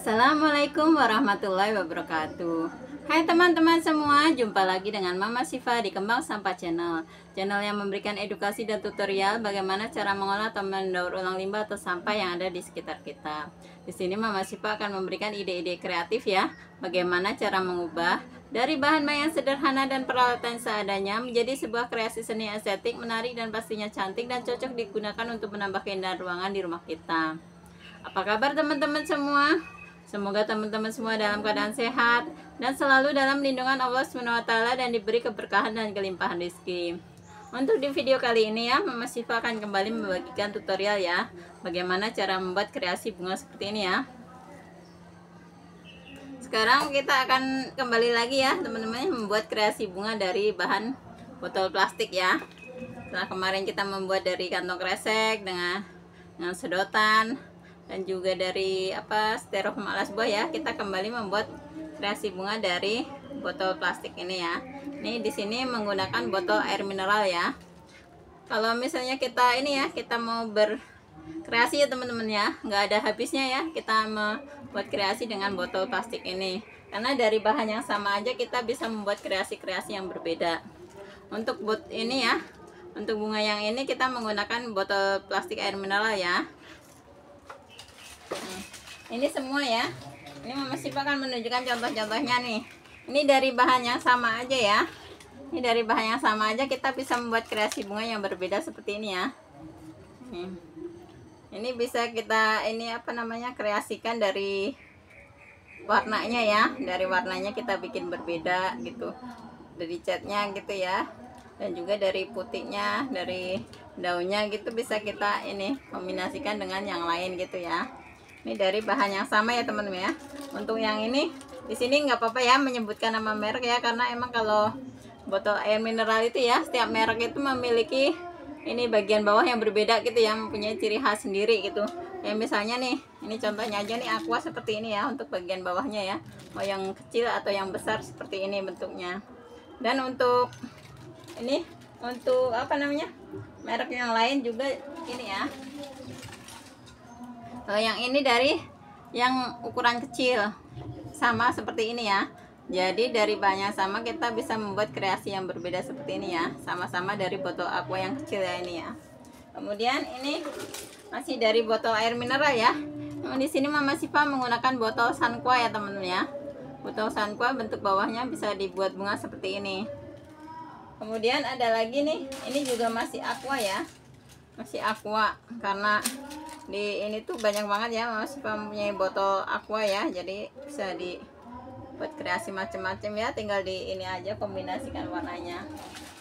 Assalamualaikum warahmatullahi wabarakatuh. Hai teman-teman semua, jumpa lagi dengan Mama Siva di Kembang Sampah Channel. Channel yang memberikan edukasi dan tutorial bagaimana cara mengolah atau mendaur ulang limbah atau sampah yang ada di sekitar kita. Di sini Mama Siva akan memberikan ide-ide kreatif ya, bagaimana cara mengubah dari bahan-bahan yang sederhana dan peralatan seadanya menjadi sebuah kreasi seni estetik, menarik dan pastinya cantik dan cocok digunakan untuk menambah keindahan ruangan di rumah kita. Apa kabar teman-teman semua? Semoga teman-teman semua dalam keadaan sehat dan selalu dalam lindungan Allah SWT dan diberi keberkahan dan kelimpahan rezeki. Untuk di video kali ini ya, Mama Siva akan kembali membagikan tutorial ya, bagaimana cara membuat kreasi bunga seperti ini ya. Sekarang kita akan kembali lagi ya teman-teman, membuat kreasi bunga dari bahan botol plastik ya. Setelah kemarin kita membuat dari kantong kresek dengan sedotan dan juga dari styrofoam alas buah ya, kita kembali membuat kreasi bunga dari botol plastik ini ya. Ini di sini menggunakan botol air mineral ya. Kalau misalnya kita ini ya, kita mau berkreasi ya teman-teman ya, nggak ada habisnya ya kita membuat kreasi dengan botol plastik ini, karena dari bahan yang sama aja kita bisa membuat kreasi-kreasi yang berbeda. Untuk ini ya, untuk bunga yang ini kita menggunakan botol plastik air mineral ya. Ini semua ya. Ini Mama Siva akan menunjukkan contoh-contohnya nih. Ini dari bahan yang sama aja ya. Ini dari bahan yang sama aja kita bisa membuat kreasi bunga yang berbeda seperti ini ya. Ini bisa kita kreasikan dari warnanya ya. Dari warnanya kita bikin berbeda gitu. Dari catnya gitu ya. Dan juga dari putihnya, dari daunnya gitu bisa kita ini kombinasikan dengan yang lain gitu ya. Ini dari bahan yang sama ya teman-teman ya. Untuk yang ini di sini nggak apa-apa ya menyebutkan nama merek ya, karena emang kalau botol air mineral itu ya, setiap merek itu memiliki ini bagian bawah yang berbeda gitu ya, mempunyai ciri khas sendiri gitu. Ya misalnya nih, ini contohnya aja nih Aqua seperti ini ya untuk bagian bawahnya ya. Mau yang kecil atau yang besar seperti ini bentuknya. Dan untuk ini, untuk merek yang lain juga ini ya. Kalau yang ini dari yang ukuran kecil sama seperti ini ya. Jadi dari bahannya sama kita bisa membuat kreasi yang berbeda seperti ini ya. Sama-sama dari botol aqua yang kecil ya ini ya. Kemudian ini masih dari botol air mineral ya. Di sini Mama Siva menggunakan botol Sanqua ya teman-teman ya. Botol Sanqua bentuk bawahnya bisa dibuat bunga seperti ini. Kemudian ada lagi nih, ini juga masih aqua ya. Masih aqua karena di ini tuh banyak banget ya Mama Siva mempunyai botol aqua ya, jadi bisa dibuat kreasi macam-macam ya, tinggal di ini aja kombinasikan warnanya.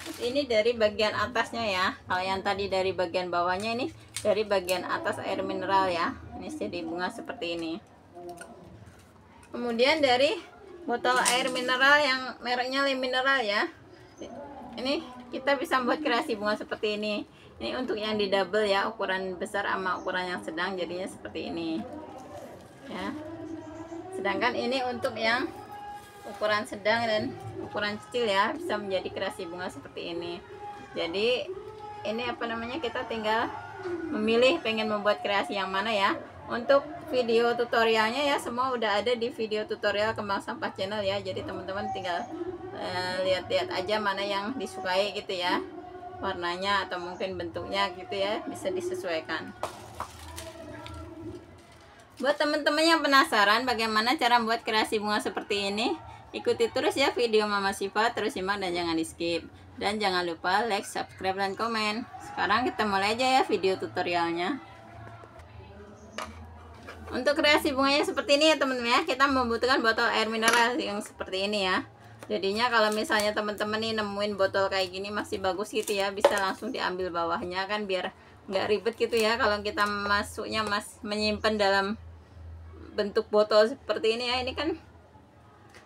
Terus ini dari bagian atasnya ya, kalau yang tadi dari bagian bawahnya, ini dari bagian atas air mineral ya, ini jadi bunga seperti ini. Kemudian dari botol air mineral yang mereknya Le Mineral ya, ini kita bisa membuat kreasi bunga seperti ini. Ini untuk yang di double ya, ukuran besar sama ukuran yang sedang jadinya seperti ini ya. Sedangkan ini untuk yang ukuran sedang dan ukuran kecil ya, bisa menjadi kreasi bunga seperti ini. Jadi ini kita tinggal memilih pengen membuat kreasi yang mana ya. Untuk video tutorialnya ya semua udah ada di video tutorial Kembang Sampah Channel ya. Jadi teman-teman tinggal lihat-lihat aja mana yang disukai gitu ya, warnanya atau mungkin bentuknya gitu ya, bisa disesuaikan. Buat teman-teman yang penasaran bagaimana cara membuat kreasi bunga seperti ini, ikuti terus ya video Mama Siva, terus simak dan jangan di skip. Dan jangan lupa like, subscribe, dan komen. Sekarang kita mulai aja ya video tutorialnya. Untuk kreasi bunganya seperti ini ya teman-teman ya, kita membutuhkan botol air mineral yang seperti ini ya. Jadinya kalau misalnya teman-teman nih nemuin botol kayak gini masih bagus gitu ya, bisa langsung diambil bawahnya kan, biar nggak ribet gitu ya kalau kita menyimpan dalam bentuk botol seperti ini ya. Ini kan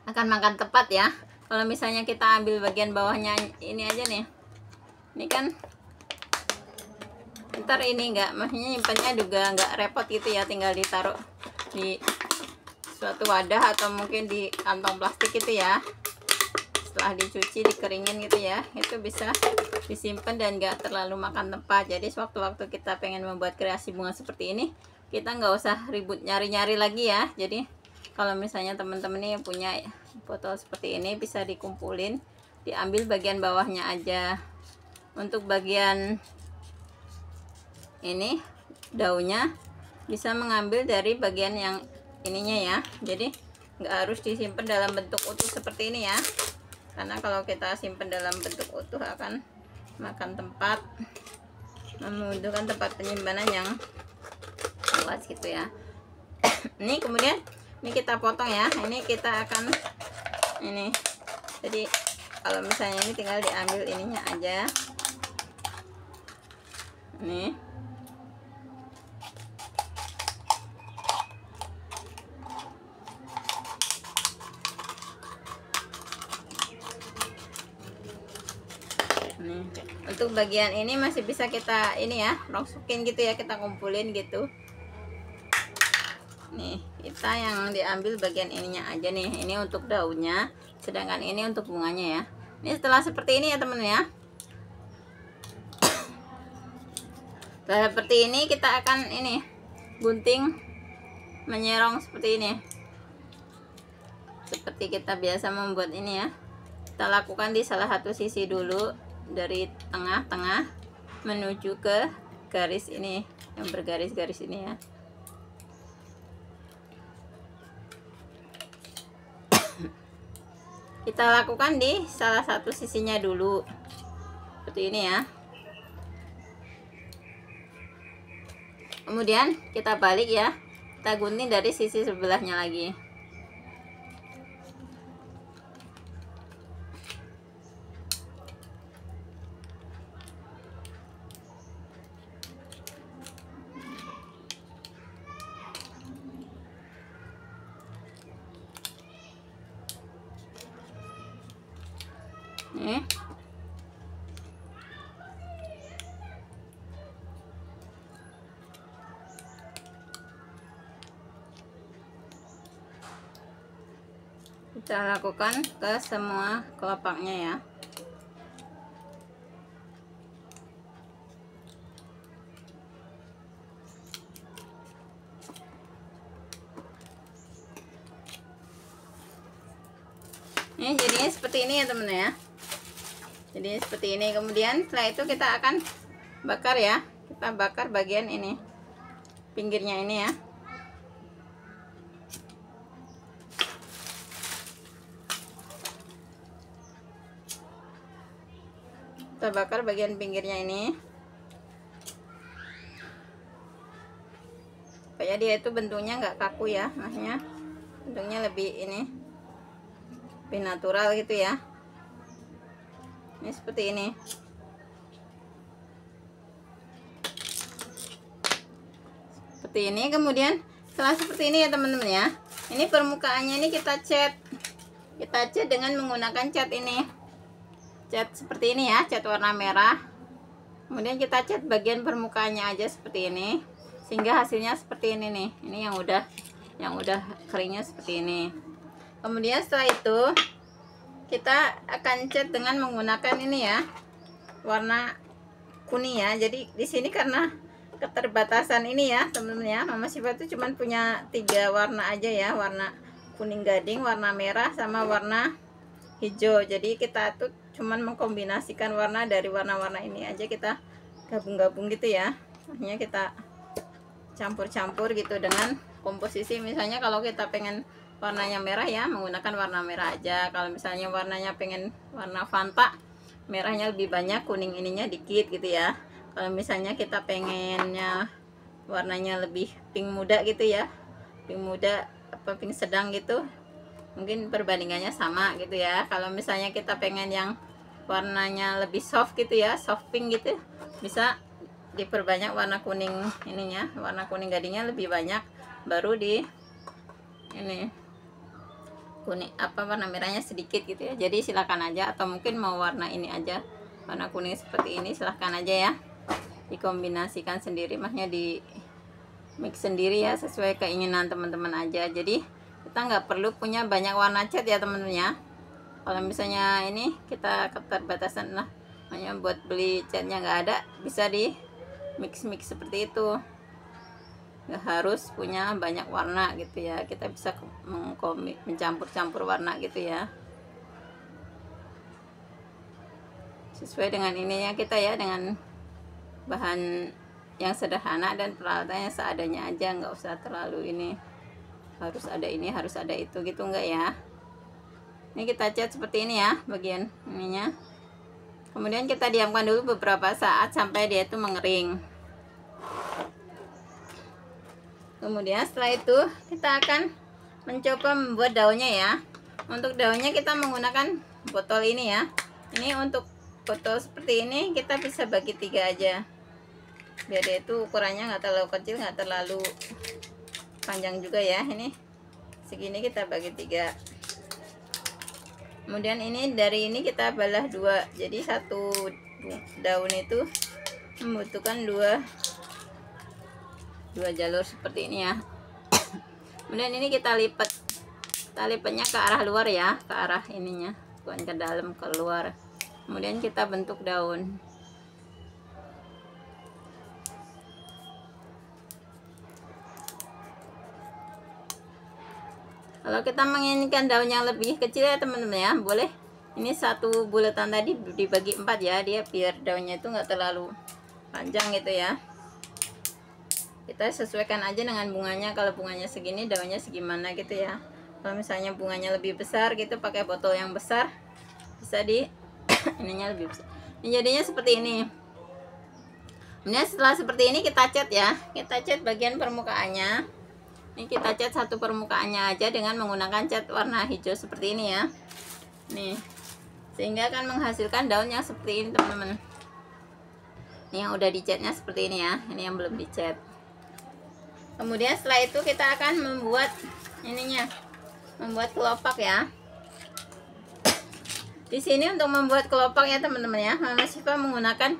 akan makan tempat ya. Kalau misalnya kita ambil bagian bawahnya ini aja nih, ini kan ntar ini maksudnya nyimpannya juga nggak repot gitu ya, tinggal ditaruh di suatu wadah atau mungkin di kantong plastik gitu ya. Setelah dicuci dikeringin gitu ya, itu bisa disimpan dan gak terlalu makan tempat. Jadi sewaktu-waktu kita pengen membuat kreasi bunga seperti ini, kita nggak usah ribut nyari-nyari lagi ya. Jadi Kalau misalnya teman-teman nih punya botol seperti ini, bisa dikumpulin, diambil bagian bawahnya aja. Untuk bagian ini daunnya bisa mengambil dari bagian yang ininya ya, jadi nggak harus disimpan dalam bentuk utuh seperti ini ya, karena kalau kita simpan dalam bentuk utuh akan makan tempat, membutuhkan tempat penyimpanan yang luas gitu ya. Ini kemudian ini kita potong ya, ini kita akan ini, jadi kalau misalnya ini tinggal diambil ininya aja nih. Nih, untuk bagian ini masih bisa kita ini ya, rosokin gitu ya, kita kumpulin gitu. Nih, kita yang diambil bagian ininya aja nih. Ini untuk daunnya, sedangkan ini untuk bunganya ya. Ini setelah seperti ini ya temen ya. Setelah seperti ini kita akan ini gunting menyerong seperti ini. Seperti kita biasa membuat ini ya. Kita lakukan di salah satu sisi dulu, dari tengah-tengah menuju ke garis ini yang bergaris-garis ini ya. Kita lakukan di salah satu sisinya dulu seperti ini ya. Kemudian kita balik ya, kita gunting dari sisi sebelahnya lagi. Nih. Kita lakukan ke semua kelopaknya ya. Ini jadinya seperti ini ya teman ya. Jadi seperti ini. Kemudian setelah itu kita akan bakar ya. Kita bakar bagian ini, pinggirnya ini ya. Kita bakar bagian pinggirnya ini supaya dia itu bentuknya nggak kaku ya, maksudnya bentuknya lebih ini, lebih natural gitu ya. Ini seperti ini. Seperti ini. Kemudian setelah seperti ini ya teman-teman ya, ini permukaannya ini kita cat dengan menggunakan cat ini, cat seperti ini ya, cat warna merah. Kemudian kita cat bagian permukaannya aja seperti ini, sehingga hasilnya seperti ini nih. Ini yang udah keringnya seperti ini. Kemudian setelah itu kita akan cat dengan menggunakan ini ya, warna kuning ya. Jadi di sini karena keterbatasan ini ya teman-teman ya, Mama Syifa tuh cuman punya 3 warna aja ya, warna kuning gading, warna merah, sama warna hijau. Jadi kita tuh cuman mengkombinasikan warna dari warna-warna ini aja, kita gabung-gabung gitu ya. Akhirnya kita campur-campur gitu dengan komposisi. Misalnya kalau kita pengen warnanya merah ya, menggunakan warna merah aja. Kalau misalnya warnanya pengen warna Fanta, merahnya lebih banyak, kuning ininya dikit gitu ya. Kalau misalnya kita pengennya warnanya lebih pink muda gitu ya, pink muda apa pink sedang gitu, mungkin perbandingannya sama gitu ya. Kalau misalnya kita pengen yang warnanya lebih soft gitu ya, soft pink gitu, bisa diperbanyak warna kuning ininya, warna kuning gadingnya lebih banyak, baru di ini kuning apa warna merahnya sedikit gitu ya. Jadi silakan aja, atau mungkin mau warna ini aja, warna kuning seperti ini, silahkan aja ya, dikombinasikan sendiri, maksudnya di mix sendiri ya, sesuai keinginan teman-teman aja. Jadi kita nggak perlu punya banyak warna cat ya teman-teman ya. Kalau misalnya ini kita keterbatasan lah, makanya buat beli catnya nggak ada, bisa di mix seperti itu. nggak harus punya banyak warna gitu ya, kita bisa mencampur-campur warna gitu ya, sesuai dengan ininya kita ya, dengan bahan yang sederhana dan peralatannya seadanya aja, nggak usah terlalu ini harus ada ini harus ada itu gitu, enggak ya. Ini kita cat seperti ini ya bagian ininya, kemudian kita diamkan dulu beberapa saat sampai dia itu mengering. Kemudian setelah itu kita akan mencoba membuat daunnya ya. Untuk daunnya kita menggunakan botol ini ya. Ini untuk botol seperti ini kita bisa bagi 3 aja, biar dia itu ukurannya nggak terlalu kecil, nggak terlalu panjang juga ya. Ini segini kita bagi 3. Kemudian ini dari ini kita belah 2, jadi satu daun itu membutuhkan dua jalur seperti ini ya. Kemudian ini kita lipatnya ke arah luar ya, ke arah ininya, bukan ke dalam, ke luar. Kemudian kita bentuk daun. Kalau kita menginginkan daun yang lebih kecil ya teman-teman ya, boleh ini satu bulatan tadi dibagi 4 ya, dia biar daunnya itu nggak terlalu panjang gitu ya. Kita sesuaikan aja dengan bunganya, kalau bunganya segini daunnya segimana gitu ya. Kalau misalnya bunganya lebih besar gitu, pakai botol yang besar, bisa di ininya lebih besar. Ini jadinya seperti ini. Kemudian setelah seperti ini kita cat ya, kita cat bagian permukaannya. Ini kita cat satu permukaannya aja dengan menggunakan cat warna hijau seperti ini ya. Nih, sehingga akan menghasilkan daun yang seperti ini teman-teman. Ini yang udah dicatnya seperti ini ya, ini yang belum dicat. Kemudian setelah itu kita akan membuat ininya, membuat kelopak ya. Di sini untuk membuat kelopak ya teman-teman ya, Mama Syifa menggunakan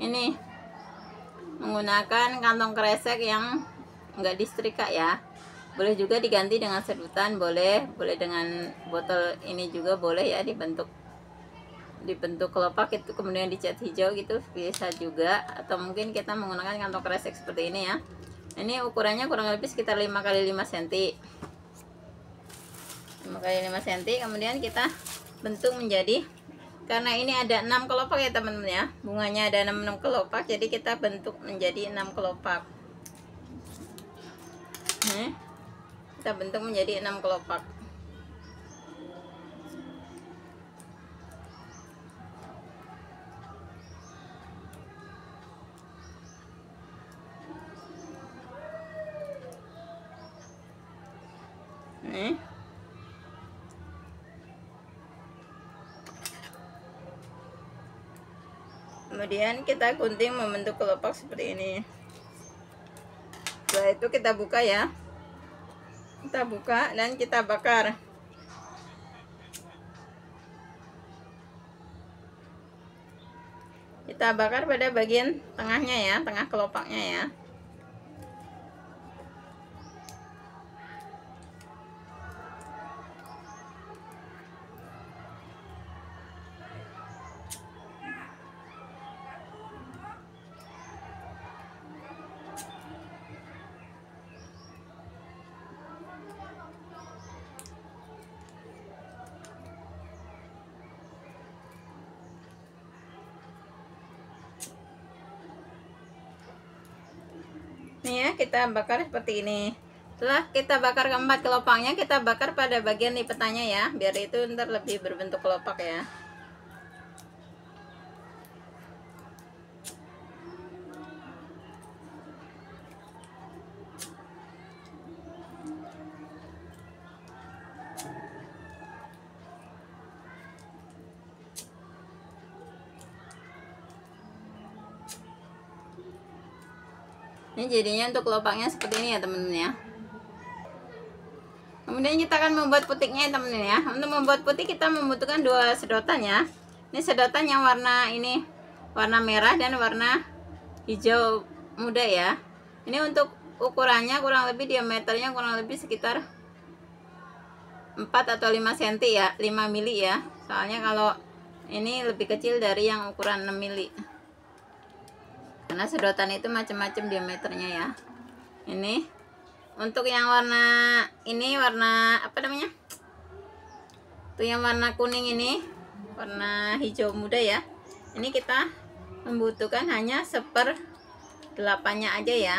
ini, menggunakan kantong kresek yang enggak disetrika ya. Boleh juga diganti dengan sedotan, boleh dengan botol ini juga boleh ya, dibentuk kelopak itu kemudian dicat hijau gitu bisa juga, atau mungkin kita menggunakan kantong kresek seperti ini ya. Ini ukurannya kurang lebih sekitar 5 x 5 cm. 5 x 5 cm, kemudian kita bentuk menjadi, karena ini ada 6 kelopak ya teman-teman ya, bunganya ada 6 kelopak, jadi kita bentuk menjadi 6 kelopak. Kita bentuk menjadi 6 kelopak. Nih. Kemudian kita gunting membentuk kelopak seperti ini. Setelah itu kita buka ya. Kita buka dan kita bakar. Kita bakar pada bagian tengahnya ya, tengah kelopaknya ya. Nih ya, kita bakar seperti ini. Setelah kita bakar keempat kelopaknya, kita bakar pada bagian lipatannya ya, biar itu ntar lebih berbentuk kelopak ya. Ini jadinya untuk kelopaknya seperti ini ya teman-teman ya. Kemudian kita akan membuat putiknya ya teman-teman ya. Untuk membuat putik kita membutuhkan 2 sedotan ya. Ini sedotan yang warna ini, warna merah dan warna hijau muda ya. Ini untuk ukurannya kurang lebih, diameternya kurang lebih sekitar 4 atau 5 cm ya, 5 mili ya. Soalnya kalau ini lebih kecil dari yang ukuran 6 mili. Karena sedotan itu macam-macam diameternya ya. Ini untuk yang warna ini, warna apa namanya tuh, yang warna kuning ini, warna hijau muda ya, ini kita membutuhkan hanya 1/8-nya aja ya,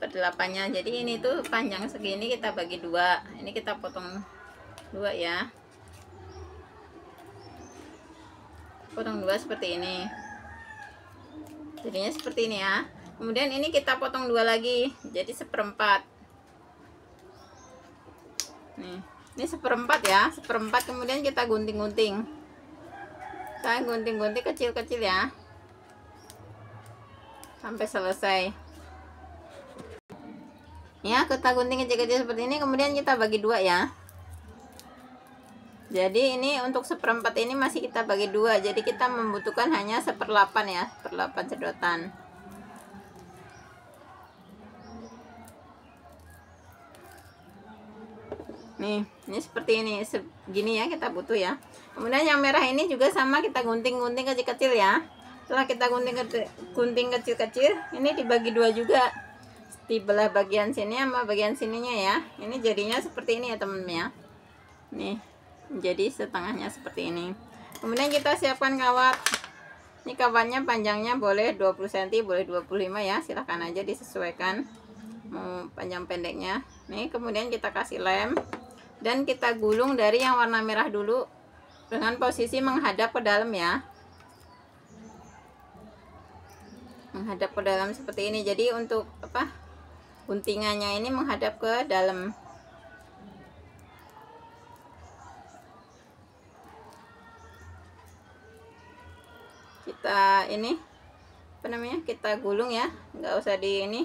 1/8-nya. Jadi ini tuh panjang segini kita bagi dua, ini kita potong dua ya, potong dua seperti ini, jadinya seperti ini ya. Kemudian ini kita potong dua lagi, jadi 1/4. Nih, ini 1/4 ya, 1/4. Kemudian kita gunting-gunting, saya gunting-gunting kecil-kecil ya, sampai selesai ya. Kita gunting kecil-kecil seperti ini, kemudian kita bagi dua ya. Jadi ini untuk 1/4 ini masih kita bagi dua, jadi kita membutuhkan hanya 1/8 ya, 1/8 sedotan. Nih, ini seperti ini, segini ya kita butuh ya. Kemudian yang merah ini juga sama, kita gunting-gunting kecil-kecil ya. Setelah kita gunting kecil-kecil, ini dibagi dua juga, di belah bagian sini sama bagian sininya ya. Ini jadinya seperti ini ya teman-teman ya. Nih, jadi setengahnya seperti ini. Kemudian kita siapkan kawat. Ini kawatnya panjangnya boleh 20 cm, boleh 25 ya, silahkan aja disesuaikan mau panjang pendeknya. Nih, kemudian kita kasih lem dan kita gulung dari yang warna merah dulu dengan posisi menghadap ke dalam ya, menghadap ke dalam seperti ini. Jadi untuk apa, guntingannya ini menghadap ke dalam. Kita ini apa namanya, kita gulung ya, nggak usah di ini,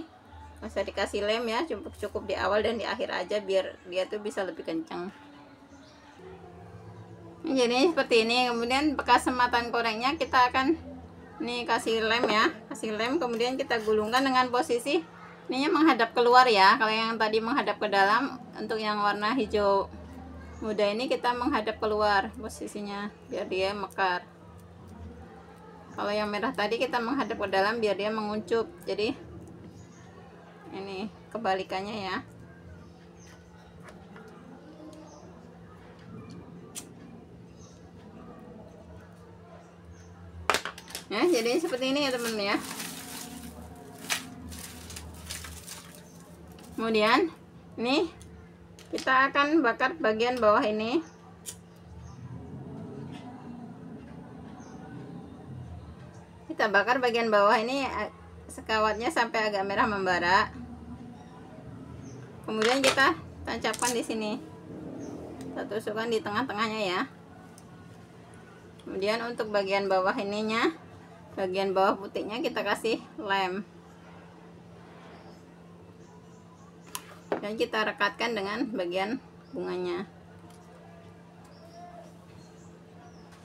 nggak usah dikasih lem ya, cukup di awal dan di akhir aja biar dia tuh bisa lebih kencang. Jadi seperti ini. Kemudian bekas sematan koreknya kita akan nih kasih lem ya, kasih lem, kemudian kita gulungkan dengan posisi ininya menghadap keluar ya. Kalau yang tadi menghadap ke dalam, untuk yang warna hijau muda ini kita menghadap keluar posisinya biar dia mekar. Kalau yang merah tadi kita menghadap ke dalam biar dia menguncup. Jadi ini kebalikannya ya. Ya, jadi seperti ini ya teman ya. Kemudian ini kita akan bakar bagian bawah ini. Kita bakar bagian bawah ini sekawatnya sampai agak merah membara. Kemudian kita tancapkan di sini, kita tusukkan di tengah-tengahnya ya. Kemudian untuk bagian bawah ininya, bagian bawah putihnya kita kasih lem dan kita rekatkan dengan bagian bunganya.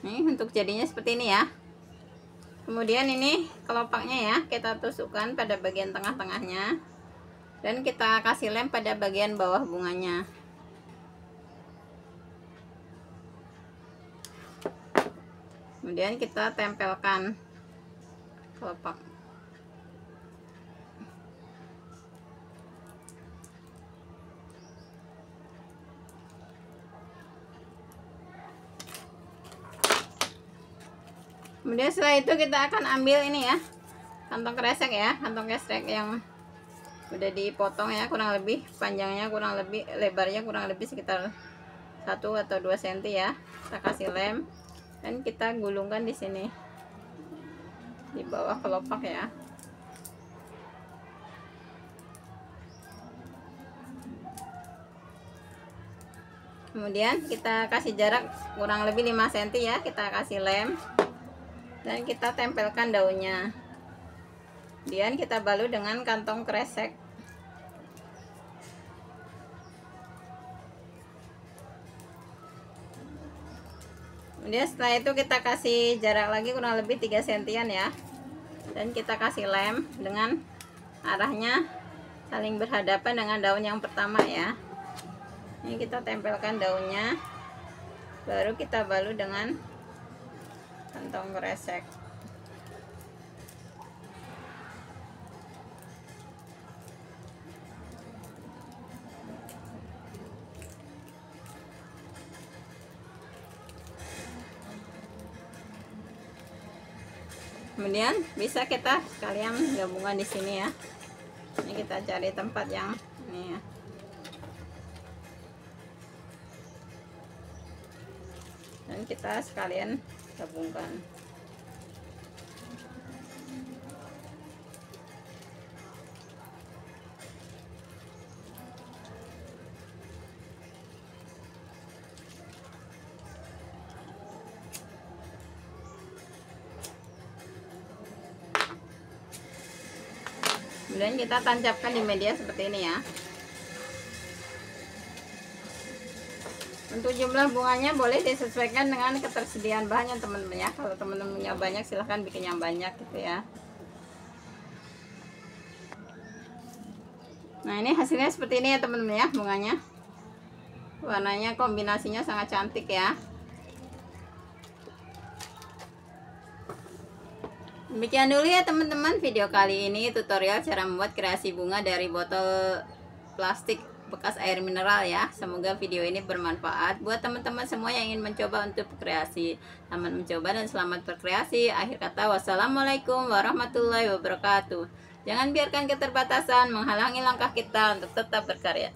Nih, untuk jadinya seperti ini ya. Kemudian ini kelopaknya ya, kita tusukkan pada bagian tengah-tengahnya dan kita kasih lem pada bagian bawah bunganya. Kemudian kita tempelkan kelopak. Kemudian setelah itu kita akan ambil ini ya, kantong kresek ya, kantong kresek yang udah dipotong ya, kurang lebih panjangnya, kurang lebih lebarnya kurang lebih sekitar 1 atau 2 cm ya. Kita kasih lem dan kita gulungkan di sini di bawah kelopak ya. Kemudian kita kasih jarak kurang lebih 5 cm ya, kita kasih lem dan kita tempelkan daunnya. Kemudian kita balut dengan kantong kresek. Kemudian setelah itu kita kasih jarak lagi kurang lebih 3 cm ya, dan kita kasih lem dengan arahnya saling berhadapan dengan daun yang pertama ya. Ini kita tempelkan daunnya, baru kita balut dengan kantong kresek. Kemudian bisa kita sekalian gabungan di sini ya. Ini kita cari tempat yang ini ya. Dan kita sekalian gabungkan. Kemudian kita tancapkan di media seperti ini ya. Untuk jumlah bunganya boleh disesuaikan dengan ketersediaan bahannya teman-teman ya. Kalau teman-teman punya banyak silahkan bikin yang banyak gitu ya. Nah ini hasilnya seperti ini ya teman-teman ya, bunganya. Warnanya kombinasinya sangat cantik ya. Demikian dulu ya teman-teman video kali ini, tutorial cara membuat kreasi bunga dari botol plastik bekas air mineral ya. Semoga video ini bermanfaat buat teman-teman semua yang ingin mencoba untuk berkreasi. Selamat mencoba dan selamat berkreasi. Akhir kata, wassalamualaikum warahmatullahi wabarakatuh. Jangan biarkan keterbatasan menghalangi langkah kita untuk tetap berkarya.